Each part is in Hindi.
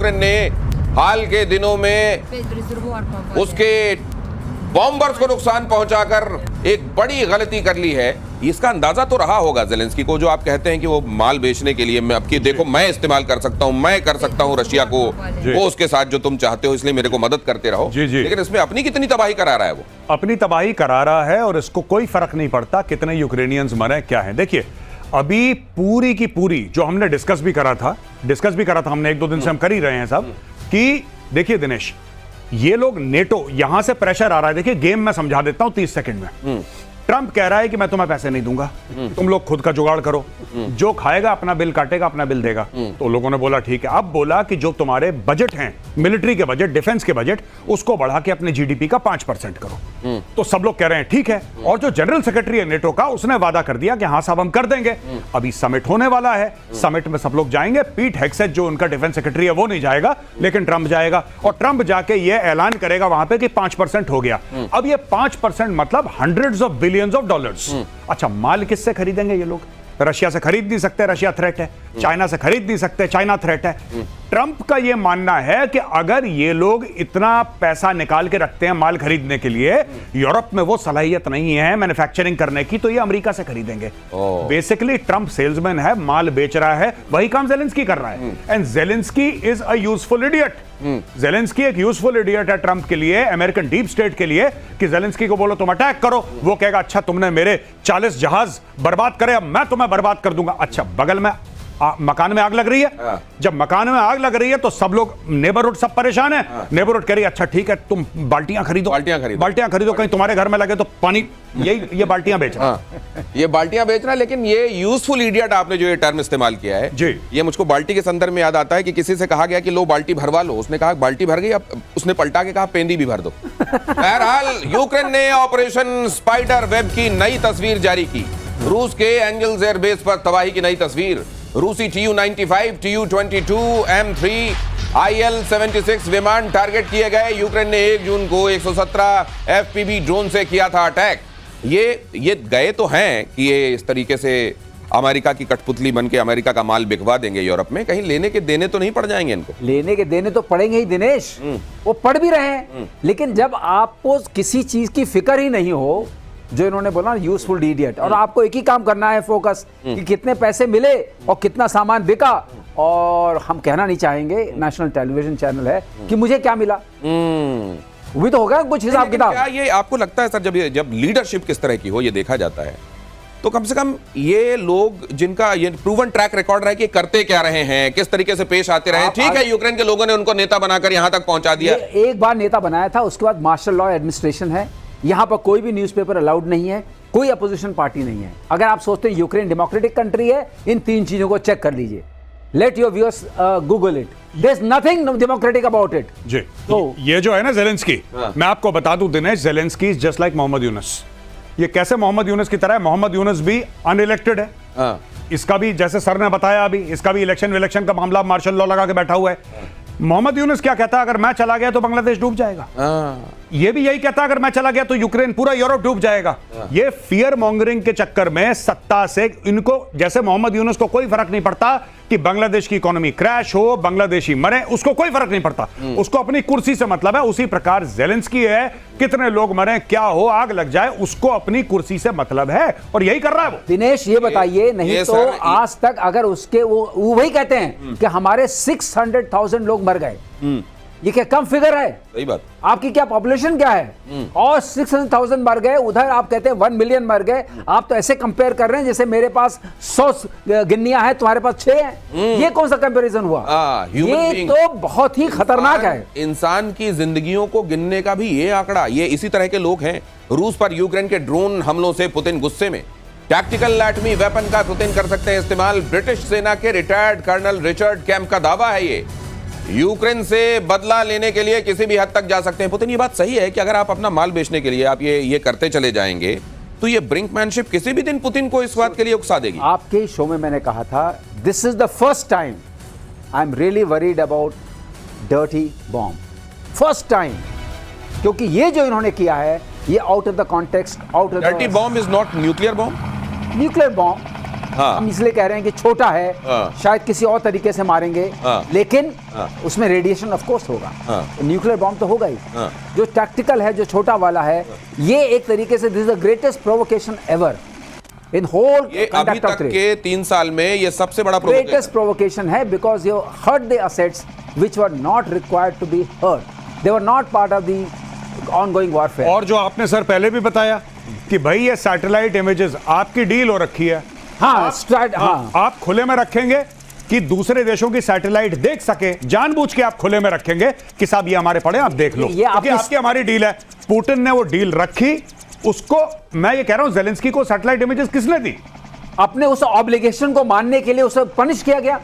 यूक्रेन ने हाल के दिनों में उसके बॉम्बर्स को नुकसान पहुंचाकर एक बड़ी गलती कर ली है। इसका अंदाजा तो रहा होगा जेलेंस्की को, जो आप कहते हैं कि वो माल बेचने के लिए मैं आपकी देखो मैं इस्तेमाल कर सकता हूं, मैं कर सकता हूं रशिया को, वो उसके साथ जो तुम चाहते हो इसलिए मेरे को मदद करते रहो। लेकिन इसमें अपनी कितनी तबाही करा रहा है, वो अपनी तबाही करा रहा है और इसको कोई फर्क नहीं पड़ता कितने यूक्रेनियंस मरे क्या है। देखिए अभी पूरी की पूरी जो हमने डिस्कस भी करा था हमने, एक दो दिन से हम कर ही रहे हैं सब, कि देखिए दिनेश ये लोग नेटो यहां से प्रेशर आ रहा है। देखिए गेम मैं समझा देता हूं 30 सेकंड में। ट्रंप कह रहा है कि मैं तुम्हें पैसे नहीं दूंगा, तुम लोग खुद का जुगाड़ करो, जो खाएगा अपना बिल काटेगा, अपना बिल देगा। तो लोगों ने बोला ठीक है। अब बोला कि जो तुम्हारे बजट हैं, मिलिट्री के बजट, डिफेंस के बजट, उसको बढ़ा के अपने जीडीपी का 5% करो। तो सब लोग कह रहे हैं ठीक है। और जो जनरल सेक्रेटरी है नेटो का, उसने वादा कर दिया कि हाँ साहब हम कर देंगे। अभी समिट होने वाला है, समिट में सब लोग जाएंगे। पीट हेग्सेथ जो उनका डिफेंस सेक्रेटरी है वो नहीं जाएगा, लेकिन ट्रंप जाएगा और ट्रंप जाके ये ऐलान करेगा वहां पे कि 5% हो गया। अब ये 5% मतलब hundreds of billions of dollars. अच्छा माल किससे खरीदेंगे ये लोग? रशिया से खरीद नहीं सकते, रशिया थ्रेट है। चाइना से खरीद नहीं सकते, चाइना थ्रेट है। ट्रंप का यह मानना है कि अगर ये लोग इतना पैसा निकाल के रखते हैं माल खरीदने के लिए, यूरोप में वो सलाहियत नहीं है मैन्युफैक्चरिंग करने की, तो ये अमेरिका से खरीदेंगे। बेसिकली ट्रंप सेल्समैन है, माल बेच रहा है, वही काम जेलेंस्की कर रहा है। And Zelensky is a useful idiot. Zelensky एक यूजफुल इडियट है ट्रंप के लिए, अमेरिकन डीप स्टेट के लिए, कि जेलेंस्की को बोलो तुम अटैक करो, वो कहेगा अच्छा तुमने मेरे 40 जहाज बर्बाद करे, अब मैं तुम्हें बर्बाद कर दूंगा। अच्छा बगल में मकान में आग लग रही है, जब मकान में आग लग रही है तो सब लोग नेबरहुड सब परेशान है। नेबरहुड कह रही है अच्छा ठीक है तुम बाल्टियां खरीदो, बाल्टियां खरीदो, कहीं तुम्हारे घर में लगे तो पानी, यही ये बाल्टियां बेच रहा है। ये बाल्टियां बेच रहा है। लेकिन ये यूजफुल इडियट आपने जो ये टर्म इस्तेमाल किया है जी, ये मुझको बाल्टी के संदर्भ में याद आता है कि किसी से कहा गया कि लो बाल्टी भरवा लो, उसने कहा बाल्टी भर गई, अब उसने पलटा के कहा पेंदी भी भर दो। बहरहाल यूक्रेन ने ऑपरेशन स्पाइडर वेब की नई तस्वीर जारी की। रूस के एंजल्स एयरबेस पर तबाही की नई तस्वीर। रूसी TU-95, TU-22, M3, IL-76 विमान टारगेट किए गए। यूक्रेन ने 1 जून को 117 FPV ड्रोन से किया था अटैक। ये गए तो हैं कि ये इस तरीके से अमेरिका की कठपुतली बन के अमेरिका का माल बिकवा देंगे यूरोप में, कहीं लेने के देने तो नहीं पड़ जाएंगे इनको? लेने के देने तो पड़ेंगे ही दिनेश, वो पड़ भी रहे हैं। लेकिन जब आपको किसी चीज की फिक्र ही नहीं हो, जो इन्होंने बोला यूजफुल इडियट, और आपको एक ही काम करना है फोकस, कि कितने पैसे मिले और कितना सामान बिका, और हम कहना नहीं चाहेंगे, नेशनल टेलीविजन चैनल है, कि मुझे क्या मिला, वो भी तो होगा कुछ हिसाब किताब। क्या ये आपको लगता है सर, जब लीडरशिप किस तरह की हो ये देखा जाता है, तो कम से कम ये लोग जिनका ये प्रूवन ट्रैक रिकॉर्ड रहा है कि करते क्या रहे हैं, किस तरीके से पेश आते रहे। ठीक है यूक्रेन के लोगों ने उनको नेता बनाकर यहां तक पहुंचा दिया, एक बार नेता बनाया था, उसके बाद मार्शल लॉ एडमिनिस्ट्रेशन है, यहां पर कोई भी न्यूज़पेपर अलाउड नहीं है, कोई अपोजिशन पार्टी नहीं है। अगर आप सोचते हैं यूक्रेन डेमोक्रेटिक कंट्री है, इन 3 चीजों को चेक कर लीजिए। Let your viewers Google it, there is nothing democratic about it. जी तो ये जो है ना जेलेंस्की, मैं आपको बता दूं Dinesh, Zelensky is just like Mohammad Yunus. ये कैसे मोहम्मद यूनुस की तरह है? मोहम्मद यूनुस भी अनइलेक्टेड है, इसका भी जैसे सर ने बताया अभी, इसका भी इलेक्शन का मामला मार्शल लॉ लगा के बैठा हुआ है। मोहम्मद यूनुस क्या कहता है? अगर मैं चला गया तो बांग्लादेश डूब जाएगा। ये भी यही कहता है अगर मैं चला गया तो यूक्रेन, पूरा यूरोप डूब जाएगा। ये फियर मॉन्गरिंग के चक्कर में सत्ता से इनको, जैसे मोहम्मद यूनुस को कोई फर्क नहीं पड़ता कि बांग्लादेश की इकोनॉमी क्रैश हो, बांग्लादेशी मरे, उसको कोई फर्क नहीं पड़ता, उसको अपनी कुर्सी से मतलब है। उसी प्रकार जेलेंस्की है, कितने लोग मरे, क्या हो, आग लग जाए, उसको अपनी कुर्सी से मतलब है, और यही कर रहा है वो। दिनेश ये बताइए, नहीं तो आज तक अगर उसके वो वही कहते हैं कि हमारे 600,000 लोग मर गए, ये क्या कम फिगर है? सही बात। आपकी क्या पॉपुलेशन क्या है? और 600,000 मर गए, उधर आप कहते हैं 1 मिलियन मर गए। आप तो ऐसे कंपेयर कर रहे हैं जैसे मेरे पास 100 गिन्नियां हैं, तुम्हारे पास 6 हैं। ये कौन सा कंपैरिजन हुआ? ये तो बहुत ही खतरनाक है। इंसान की जिंदगियों को गिनने का भी ये आंकड़ा, ये इसी तरह के लोग हैं। रूस पर यूक्रेन के ड्रोन हमलों से पुतिन गुस्से में। टैक्टिकल एटमी वेपन का पुतिन कर सकते हैं इस्तेमाल। ब्रिटिश सेना के रिटायर्ड कर्नल रिचर्ड कैंप का दावा है ये। यूक्रेन से बदला लेने के लिए किसी भी हद तक जा सकते हैं पुतिन। ये बात सही है कि अगर आप अपना माल बेचने के लिए आप ये करते चले जाएंगे तो ये ब्रिंकमैनशिप किसी भी दिन पुतिन को इस बात के लिए उकसा देगी। आपके शो में मैंने कहा था, this is the first time I am really worried about dirty bomb, first time, क्योंकि ये जो इन्होंने किया है ये out of the context, out of dirty bomb is not nuclear bomb. Nuclear bomb हाँ। हम इसलिए कह रहे हैं कि छोटा है, हाँ। शायद किसी और तरीके से मारेंगे, हाँ। लेकिन हाँ। उसमें रेडिएशन ऑफ कोर्स होगा। हाँ। तो न्यूक्लियर बॉम्ब तो होगा ही। हाँ। जो टैक्टिकल है, जो छोटा वाला है, ये एक तरीके से this is the greatest provocation ever in whole ये अभी तक के 3 साल में ये सबसे बड़ा greatest provocation है, because you hurt the assets which were not required to be hurt. They were not part of the ongoing warfare. और जो आपने सर पहले भी बताया कि भाई ये सैटेलाइट इमेजेस आपकी डील हो रखी है, हाँ, हाँ, आप खुले में रखेंगे कि दूसरे देशों की सैटेलाइट देख सके, जानबूझ के आप खुले में रखेंगे कि साहब ये हमारे पड़े, आप देख लो, ये क्योंकि आपकी हमारी डील है। पुतिन ने वो डील रखी, उसको मैं ये कह रहा हूं जेलेंस्की को सैटेलाइट इमेजेस किसने दी? अपने उस ऑब्लिगेशन को मानने के लिए उसे पनिश किया गया।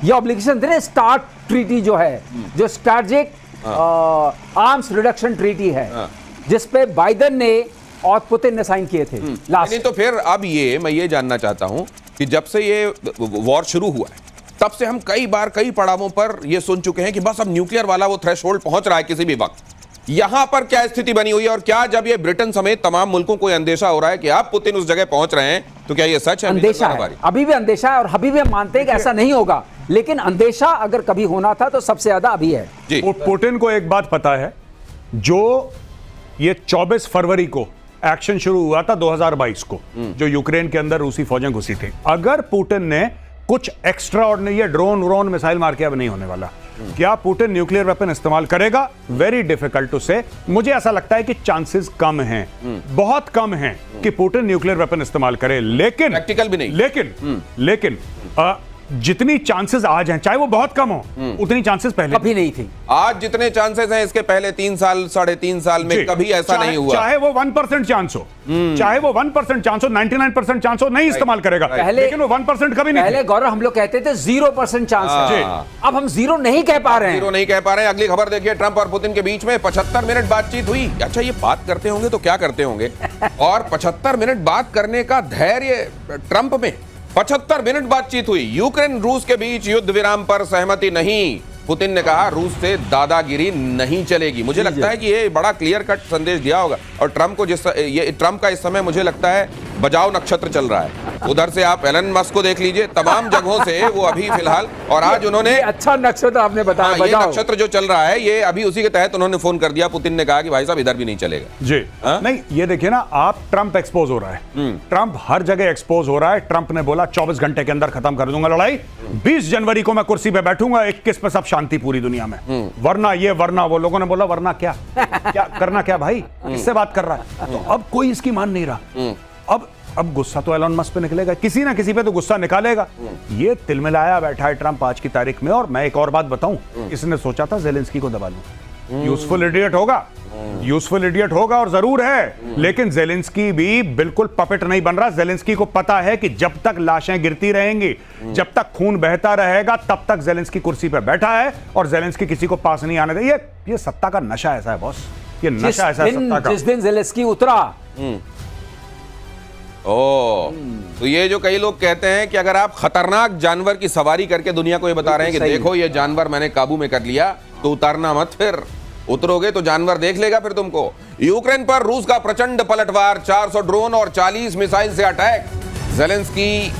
ये ऑब्लिगेशन थे, स्टार्ट ट्रीटी जो है, जो स्ट्रैटेजिक आर्म्स रिडक्शन ट्रीटी है, जिस पे बाइडेन ने और पुतिन ने साइन किए थे लास्ट। नहीं तो फिर अब ये मैं ये जानना चाहता हूं कि जब से ये वॉर शुरू हुआ है तब से हम कई बार कई पड़ावों पर ये सुन चुके हैं कि बस अब न्यूक्लियर वाला वो थ्रेशोल्ड पहुंच रहा है किसी भी वक्त। यहां पर क्या स्थिति बनी हुई है, और क्या जब ये ब्रिटेन समेत तमाम मुल्कों को अंदेशा हो रहा है कि आप पुतिन उस जगह पहुंच रहे हैं, तो क्या ये सच है? अंदेशा है, अभी भी अंदेशा है, और अभी भी हम मानते हैं कि ऐसा नहीं होगा, लेकिन अंदेशा अगर कभी होना था तो सबसे ज्यादा अभी है। जी। पुतिन को एक बात पता है, जो ये 24 फरवरी को एक्शन शुरू हुआ था 2022 को, जो यूक्रेन के अंदर रूसी फौजें घुसी थी, अगर पुतिन ने कुछ एक्स्ट्रा ऑर्डिनरी ड्रोन मिसाइल मार के, अब नहीं होने वाला, क्या पुतिन न्यूक्लियर वेपन इस्तेमाल करेगा? वेरी डिफिकल्ट टू से। मुझे ऐसा लगता है कि चांसेस कम हैं, बहुत कम हैं कि पुतिन न्यूक्लियर वेपन इस्तेमाल करे, लेकिन प्रैक्टिकल भी नहीं, लेकिन जितनी चांसेस आज हैं, चाहे वो बहुत कम हो, उतनी चांसेस पहले कभी नहीं थी। आज जितने चांसेस हैं इसके पहले 3 साल 3.5 साल में कभी ऐसा नहीं हुआ। चाहे वो 1% चांस हो, चाहे वो 1% चांस हो, 99% चांस हो, नहीं इस्तेमाल करेगा, लेकिन वो 1% कभी नहीं। पहले गौरव हम लोग कहते थे 0% चांस है, अब हम 0 नहीं कह पा रहे हैं। 0 नहीं कह पा रहे हैं। अगली खबर देखिए, ट्रंप और पुतिन के बीच में 75 मिनट बातचीत हुई। अच्छा, ये बात करते होंगे तो क्या करते होंगे, और 75 मिनट बात करने का धैर्य ट्रंप में। 75 मिनट बातचीत हुई। यूक्रेन रूस के बीच युद्ध विराम पर सहमति नहीं। पुतिन ने कहा रूस से दादागिरी नहीं चलेगी। मुझे लगता है कि ये बड़ा क्लियर कट संदेश दिया होगा, और ट्रंप को ट्रंप का इस समय मुझे लगता है बजाओ नक्षत्र चल रहा है। उधर से आप एलन मस्क को देख लीजिए, तमाम जगहों से वो अभी फिलहाल, और आज उन्होंने अच्छा नक्षत्र आपने बताया, ये नक्षत्र जो चल रहा है ये अभी उसी के तहत उन्होंने फोन कर दिया। पुतिन ने कहा कि भाई साहब इधर भी नहीं चलेगा जी। नहीं, ये देखिए ना आप, ट्रंप एक्सपोज हो रहा है, ट्रंप हर जगह एक्सपोज हो रहा है। ट्रंप ने बोला 24 घंटे के अंदर खत्म कर दूंगा लड़ाई, 20 जनवरी को मैं कुर्सी पे बैठूंगा, 21 में सब शांति पूरी दुनिया में, वरना ये वरना वो। लोगों ने बोला वरना क्या क्या करना, क्या भाई किससे बात कर रहा है? तो अब कोई इसकी मान नहीं रहा। अब गुस्सा तो एलन मस्क पे निकलेगा, किसी ना किसी पे तो गुस्सा निकालेगा। ये तिलमिलाया बैठा है ट्रंप आज की तारीख में। और मैं एक और बात बताऊं, इसने सोचा था जेलेंस्की को दबा लूं। यूजफुल इडियट होगा, यूजफुल इडियट होगा, और जरूर है, लेकिन जेलेंस्की भी बिल्कुल पपेट नहीं बन रहा। जेलेंस्की को पता है कि जब तक लाशें गिरती रहेंगी, जब तक खून बहता रहेगा, तब तक जेलेंस्की कुर्सी पे बैठा है, और जेलेंस्की किसी को पास नहीं आने दे। ये सत्ता का नशा ऐसा है बॉस, ये नशा ऐसा है सत्ता का। जिस दिन जेलेंस्की उतरा, तो ये जो कई लोग कहते हैं कि अगर आप खतरनाक जानवर की सवारी करके दुनिया को ये बता रहे हैं कि देखो ये जानवर मैंने काबू में कर लिया, तो उतारना मत, फिर उतरोगे तो जानवर देख लेगा फिर तुमको। यूक्रेन पर रूस का प्रचंड पलटवार, 400 ड्रोन और 40 मिसाइल से अटैक। जेलेंस्की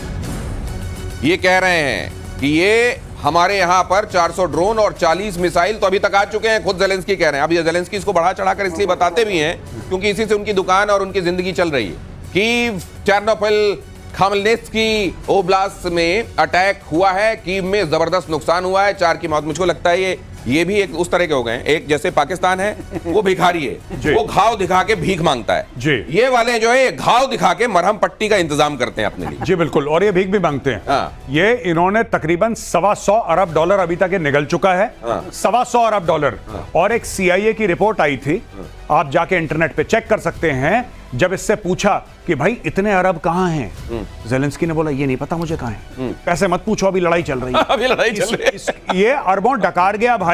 ये कह रहे हैं कि ये हमारे यहां पर 400 ड्रोन और 40 मिसाइल तो अभी तक आ चुके हैं, खुद जेलेंस्की कह रहे हैं। अब ये जेलेंस्की इसको बढ़ा चढ़ाकर इसलिए बताते भी हैं क्योंकि इसी से उनकी दुकान और उनकी जिंदगी चल रही है। कीव, चेर्नोबिल, खामेलनित्स्की ओब्लास्ट में अटैक हुआ है, कीव में जबरदस्त नुकसान हुआ है, 4 की मौत। मुझको लगता है ये भी एक उस तरह के हो गए हैं, एक जैसे पाकिस्तान है वो भिखारी है, वो घाव दिखा के भीख मांगता है जी। ये वाले जो है घाव दिखा के मरहम पट्टी का इंतजाम करते हैं अपने लिए जी, बिल्कुल, और ये भीख भी मांगते हैं। ये इन्होंने तकरीबन $125 अरब अभी तक ये निगल चुका है, $125 अरब। और एक CIA की रिपोर्ट आई थी, आप जाके इंटरनेट पे चेक कर सकते हैं, जब इससे पूछा कि भाई इतने अरब कहां हैं, जेलेंस्की ने बोला ये नहीं पता मुझे कहां है, पैसे मत पूछो, अभी लड़ाई चल रही है। अभी लड़ाई चल रही है। ये अरबों डकार गया भाई।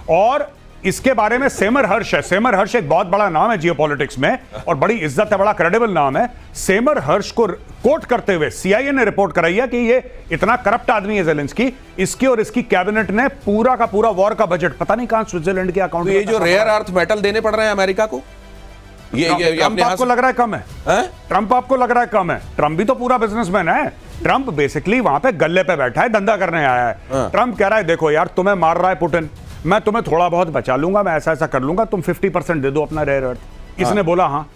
और इसके बारे में सेमर हर्ष है, सेमर हर्ष एक बहुत बड़ा नाम है जियोपॉलिटिक्स में, और बड़ी इज्जत है, बड़ा क्रेडिबल नाम है। सेमर हर्ष को कोट करते हुए CIA ने रिपोर्ट कराई है कि ये इतना करप्ट आदमी है जेलेंस्की, इसकी और इसकी कैबिनेट ने पूरा का पूरा वॉर का बजट पता नहीं कहां स्विट्जरलैंड के अकाउंट में। ये जो रेयर अर्थ मेटल देने पड़ रहे हैं अमेरिका को, ट्रम्प अपने आपको लग रहा है कम है? हैं? ट्रम्प आपको लग रहा है कम है? ट्रम्प भी तो पूरा बिजनेसमैन है। ट्रम्प बेसिकली वहां पे गल्ले पे बैठा है, धंधा करने आया है। ट्रम्प कह रहा है देखो यार, तुम्हें मार रहा है पुतिन, मैं तुम्हें थोड़ा बहुत बचा लूंगा, मैं ऐसा ऐसा कर लूंगा, तुम 50% दे दो अपना रेयर अर्थ। इसने बोला हाँ,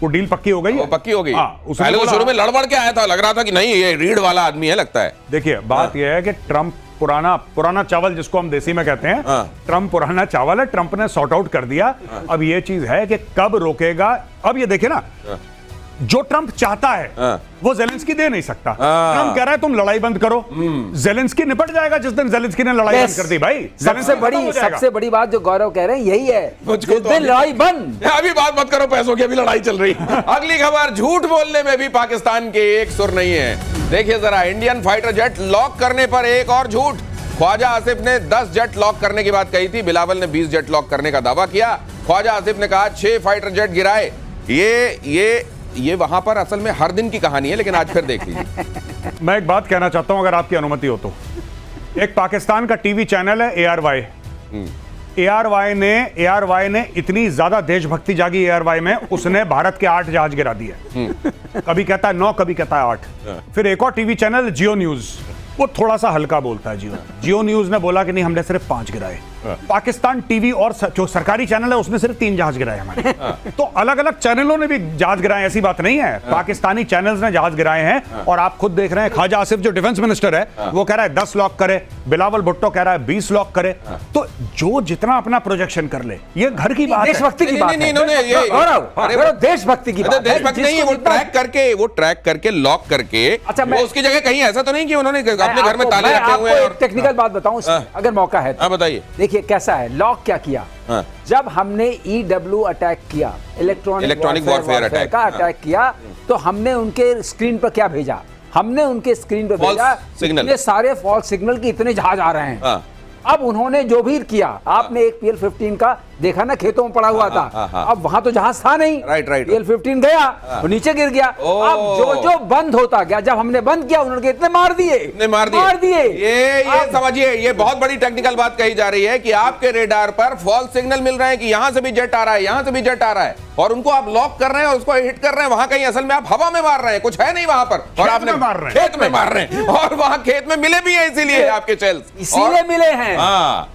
वो डील पक्की हो गई है? वो पक्की हो गई। उसने पहले वो बोला शुरू में लड़बड़ के आया था, लग रहा था कि नहीं ये रीढ़ वाला आदमी है लगता है। देखिए बात यह है कि ट्रम्प पुराना चावल जिसको हम देसी में कहते हैं, ट्रम्प पुराना चावल है, ट्रम्प ने सॉर्ट आउट कर दिया। अब ये चीज है कि कब रोकेगा। अब ये देखिए ना, जो ट्रम्प चाहता है वो जेलेंस्की दे नहीं सकता। ट्रम्प कह रहा है तुम लड़ाई बंद करो, जेलेंस्की निपट जाएगा जिस दिन जेलेंस्की ने लड़ाई बंद कर दी। भाई सबसे बड़ी बात जो गौरव कह रहे हैं यही है, जिस दिन लड़ाई बंद। अभी बात मत करो पैसों की, अभी लड़ाई चल रही। अगली खबर, झूठ बोलने में भी पाकिस्तान के एक सुर नहीं है। देखिए जरा, इंडियन फाइटर जेट लॉक करने पर एक और झूठ। ख्वाजा आसिफ ने 10 जेट लॉक करने की बात कही थी, बिलावल ने 20 जेट लॉक करने का दावा किया। ख्वाजा आसिफ ने कहा 6 फाइटर जेट गिराए। ये वहां पर असल में हर दिन की कहानी है, लेकिन आज फिर देख लीजिए। मैं एक बात कहना चाहता हूं, अगर आपकी अनुमति हो तो। एक पाकिस्तान का टीवी चैनल है ARY। ARY ने इतनी ज्यादा देशभक्ति जागी ARY में, उसने भारत के 8 जहाज गिरा दिए। कभी कहता है 9, कभी कहता है 8। फिर एक और टीवी चैनल जियो न्यूज, वो थोड़ा सा हल्का बोलता है। जियो न्यूज ने बोला कि नहीं, हमने सिर्फ 5 गिराए। पाकिस्तान टीवी और जो सरकारी चैनल है उसने सिर्फ 3 जहाज गिराए हमारे। तो अलग अलग चैनलों ने भी जहाज गिराए, ऐसी बात नहीं है। पाकिस्तानी चैनल्स ने जहाज गिराए हैं। और आप खुद देख रहे हैं, ख्वाजा आसिफ जो डिफेंस मिनिस्टर है वो कह रहा है 10 लॉक करे, बिलावल भुट्टो कह रहा है 20 लॉक करे। तो जो जितना अपना प्रोजेक्शन कर ले, ये घर की बात है, देशभक्ति की बात है। देशभक्ति की बात, देशभक्ति नहीं है, वो ट्रैक करके लॉक करके। अच्छा, वो उसकी जगह कहीं ऐसा तो नहीं कि उन्होंने अपने घर में ताले रखे हुए हैं। एक टेक्निकल बात बताऊं अगर मौका है तो। बताइए। देखिए कैसा है, लॉक क्या किया। जब हमने EW अटैक किया, इलेक्ट्रॉनिक वॉरफेयर अटैक का अटैक किया, तो हमने उनके स्क्रीन पर क्या भेजा? हमने उनके स्क्रीन पर भेजा सिग्नल, ये सारे फॉल्स सिग्नल की इतने जहाज आ रहे हैं। अब उन्होंने जो भी किया, आपने एक PL-15 का देखा ना, खेतों में पड़ा हुआ था। अब वहां तो जहाज था नहीं, PL-15 गया तो नीचे गिर गया। अब जो बंद होता गया, जब हमने बंद किया उन्होंने इतने मार दिए। ये समझिए, ये बहुत बड़ी टेक्निकल बात कही जा रही है कि आपके रेडार पर फॉल्स सिग्नल मिल रहे हैं कि यहां से भी जेट आ रहा है, यहां से भी जेट आ रहा है, और उनको आप लॉक कर रहे हैं और उसको हिट कर रहे हैं। वहां कहीं असल में आप हवा में मार रहे हैं, कुछ है नहीं वहां पर, और आपने खेत में मार रहे हैं, और वहां खेत में मिले भी हैं, इसीलिए आपके सेल्स इसीलिए मिले हैं।